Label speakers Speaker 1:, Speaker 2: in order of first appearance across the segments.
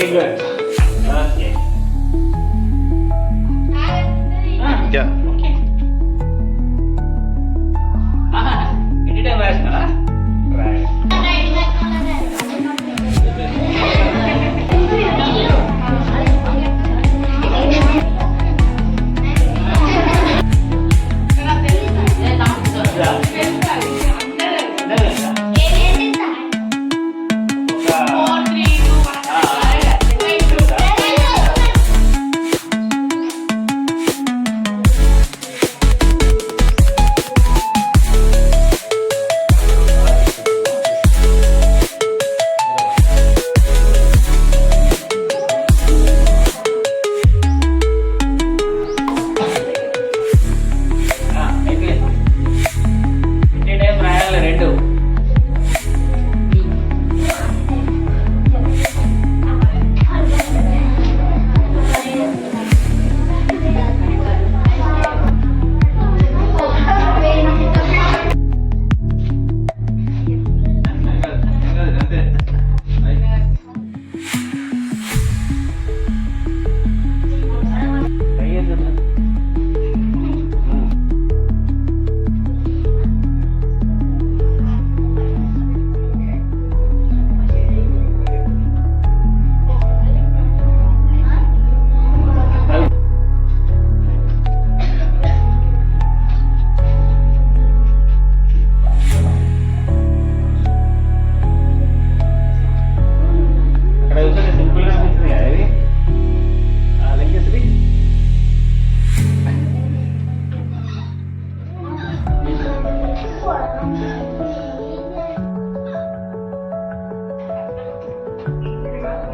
Speaker 1: Very good. Okay.
Speaker 2: Yeah
Speaker 1: okay. Any time రాసినా right.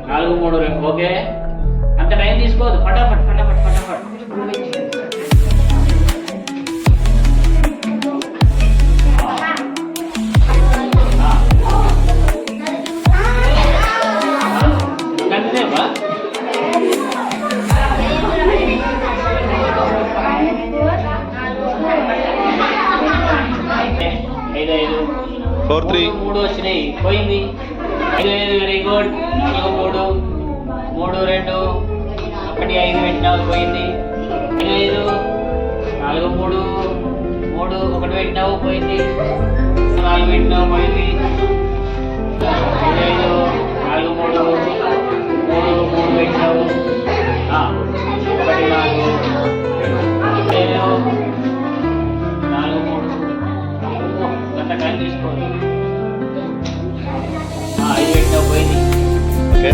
Speaker 1: నాలుగు మూడు రెండు. ఓకే, అంత టైం తీసుకోవద్దు. ఫటాఫట్ ఫటాఫట్ ఫటాఫట్. ఎంతసేపా? 5 4 3 3 వచ్చినాయి. పోయింది. 5 వెరీ గుడ్. 4 3 2 1 5 పెట్టినావు. పోయింది. 5 4 3 3 1 పెట్టినావు. పోయింది. 4 పెట్టినావు. పోయింది. 5 4 3 3 3 పెట్టినావు. 1 4 4 3 గంట టైం తీసుకోండి. 5 పెట్టినావు. పోయింది.
Speaker 2: ఓకే,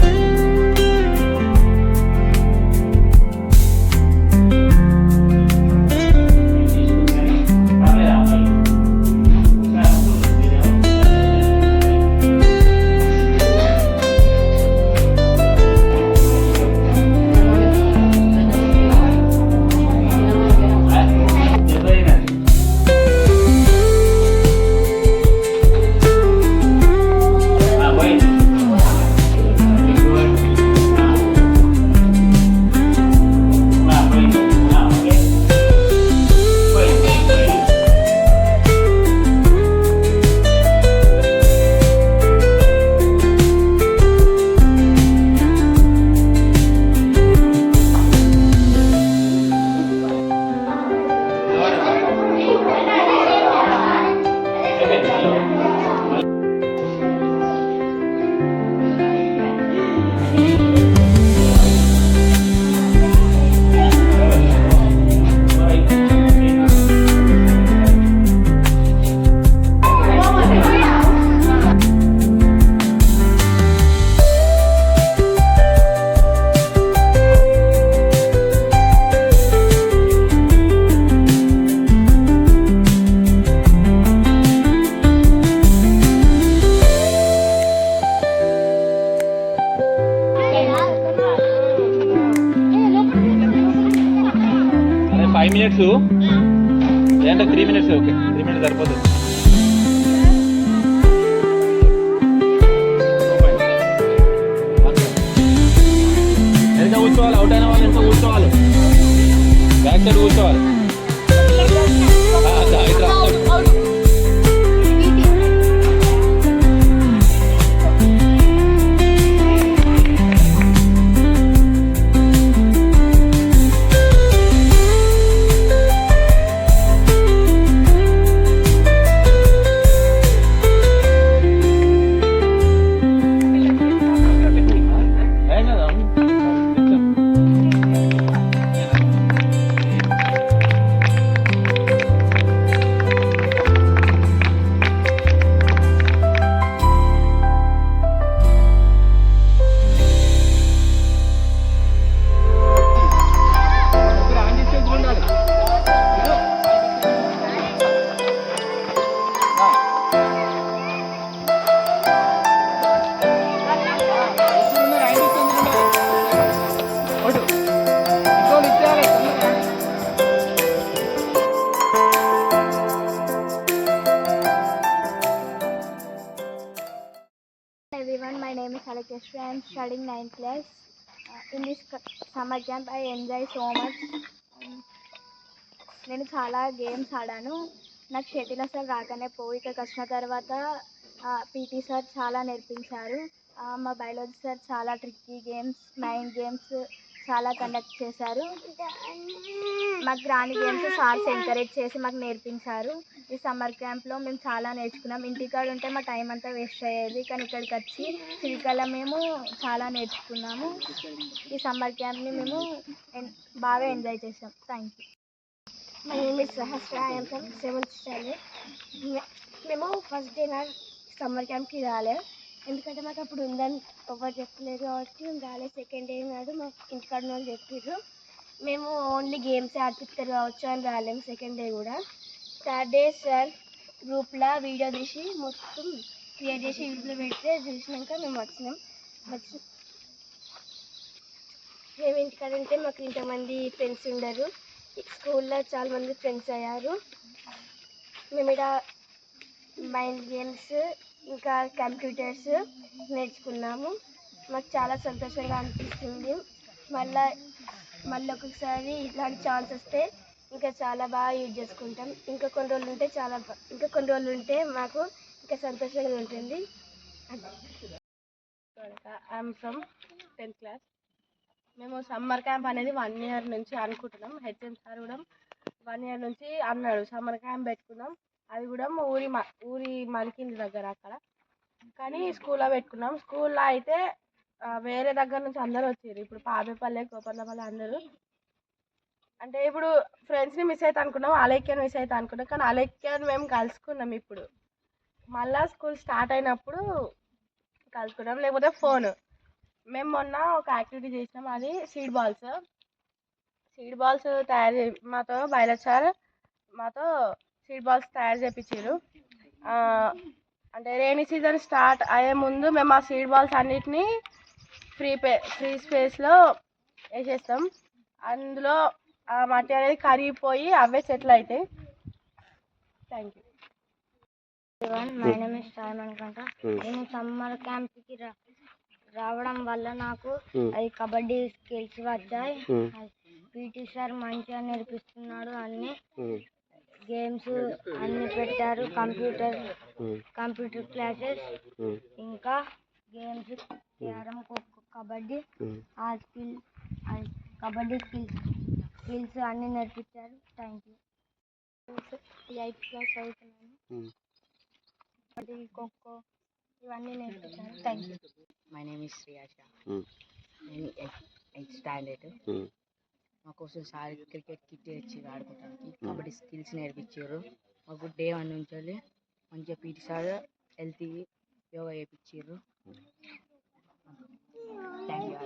Speaker 2: minutes లేదంటే 3 minutes. ఓకే, 3 minutes సరిపోతుంది. ఎంత కూర్చోవాలి? అవుట్ అయిన వాళ్ళు ఎంత కూర్చోవాలి? బ్యాక్ సైడ్ కూర్చోవాలి.
Speaker 3: In this summer camp I enjoy so much. నేను చాలా గేమ్స్ ఆడాను. నాకు షటిల్ అసలు రాకనే పోయి ఇక్కడికి వచ్చిన తర్వాత పీటీ సార్ చాలా నేర్పించారు. మా బయాలజీ సార్ చాలా ట్రిక్కీ గేమ్స్, మైండ్ గేమ్స్ చాలా కండక్ట్ చేశారు. మాకు రాని గేమ్స్ సార్స్ ఎంకరేజ్ చేసి మాకు నేర్పించారు. ఈ సమ్మర్ క్యాంప్లో మేము చాలా నేర్చుకున్నాం. ఇంటికాడ ఉంటే మా టైం అంతా వేస్ట్ అయ్యేది, కానీ ఇక్కడికి వచ్చి చిలికల మేము చాలా నేర్చుకున్నాము. ఈ సమ్మర్ క్యాంప్ని మేము బాగా ఎంజాయ్ చేసాం. Thank you. My name is Sahasra. I am from 7th standard. మేము ఫస్ట్ డే నా సమ్మర్ క్యాంప్కి రాలేదు, ఎందుకంటే మాకు అప్పుడు ఉందని ఎవరు చెప్పలేదు కాబట్టి మేము రాలేదు. సెకండ్ డే నాడు మాకు ఇంటికాడ వాళ్ళు చెప్పారు మేము ఓన్లీ గేమ్స్ ఆడిపిస్తారు కావచ్చు అని రాలేము. సెకండ్ డే కూడా. థర్డ్ డే సార్ గ్రూప్లో వీడియో తీసి మొత్తం క్రియేట్ చేసి యూట్యూబ్లో పెడితే చూసినాక మేము వచ్చినాం. మేము ఇంటికాడ ఉంటే మాకు ఇంతమంది ఫ్రెండ్స్ ఉండరు. స్కూల్లో చాలామంది ఫ్రెండ్స్ అయ్యారు. మేము ఇక్కడ మైండ్ గేమ్స్ ఇంకా కంప్యూటర్స్ నేర్చుకున్నాము. మాకు చాలా సంతోషంగా అనిపిస్తుంది. మళ్ళీ ఒక్కొక్కసారి ఇట్లాంటి ఛాన్స్ వస్తే ఇంకా చాలా బాగా యూజ్ చేసుకుంటాం. ఇంకా కొన్ని రోజులు ఉంటే మాకు ఇంకా సంతోషంగా ఉంటుంది. I'm from 10th class. మేము సమ్మర్ క్యాంప్ అనేది 1 year నుంచి అనుకుంటున్నాం. హెచ్ఎం సార్ కూడా 1 year నుంచి అన్నాడు సమ్మర్ క్యాంప్ పెట్టుకున్నాం. అది కూడా మా ఊరి మలికింది దగ్గర అక్కడ, కానీ స్కూల్లో పెట్టుకున్నాం. స్కూల్లో అయితే వేరే దగ్గర నుంచి అందరూ వచ్చారు. ఇప్పుడు పాపేపల్లె, కోపర్లపల్లి అందరూ. అంటే ఇప్పుడు ఫ్రెండ్స్ని మిస్ అవుతా అనుకున్నాం, అలైక్యాన్ని మిస్ అవుతా అనుకున్నాం, కానీ అలైక్యాన్ని మేము కలుసుకున్నాం. ఇప్పుడు మళ్ళీ స్కూల్ స్టార్ట్ అయినప్పుడు కలుసుకున్నాం, లేకపోతే ఫోన్. మేము మొన్న ఒక యాక్టివిటీ చేసినాం, అది సీడ్ బాల్స్ తయారు మాతో బయలట్ సార్ మాతో సీడ్ బాల్స్ తయారు చేయించారు. అంటే రైనీ సీజన్ స్టార్ట్ అయ్యే ముందు మేము ఆ సీడ్ బాల్స్ అన్నిటినీ ఫ్రీ స్పేస్లో వేసేస్తాం. అందులో ఆ మట్టి అనేది కరిగిపోయి అవే చెట్లు అవుతాయి. Thank you. My name is Sai అనుకుంట. నేను సమ్మర్ క్యాంప్కి రావడం వల్ల నాకు అది కబడ్డీ స్కిల్స్ వచ్చాయి. పీటీ సార్ మంచిగా నేర్పిస్తున్నాడు. అన్ని గేమ్స్ అన్ని పెట్టారు. కంప్యూటర్ క్లాసెస్, ఇంకా games carrom, kho kho, kabaddi kabaddi skills అన్నీ నేర్పించారు. Thank you. 8th క్లాస్ చదువుతున్నాను. కబడ్డీ, ఖోఖో ఇవన్నీ నేర్పించారు. Thank you.
Speaker 4: My name is Shreyasha. నేను 8th స్టాండర్డ్. మా కోసం సార్ క్రికెట్ కిట్ తెచ్చి ఆడుకోవడానికి, కబడ్డీ స్కిల్స్ నేర్పించారు. మాకు డే 1 నుంచి మంచిగా పీటీ సార్ హెల్తీ యోగా చేయించారు. Thank you.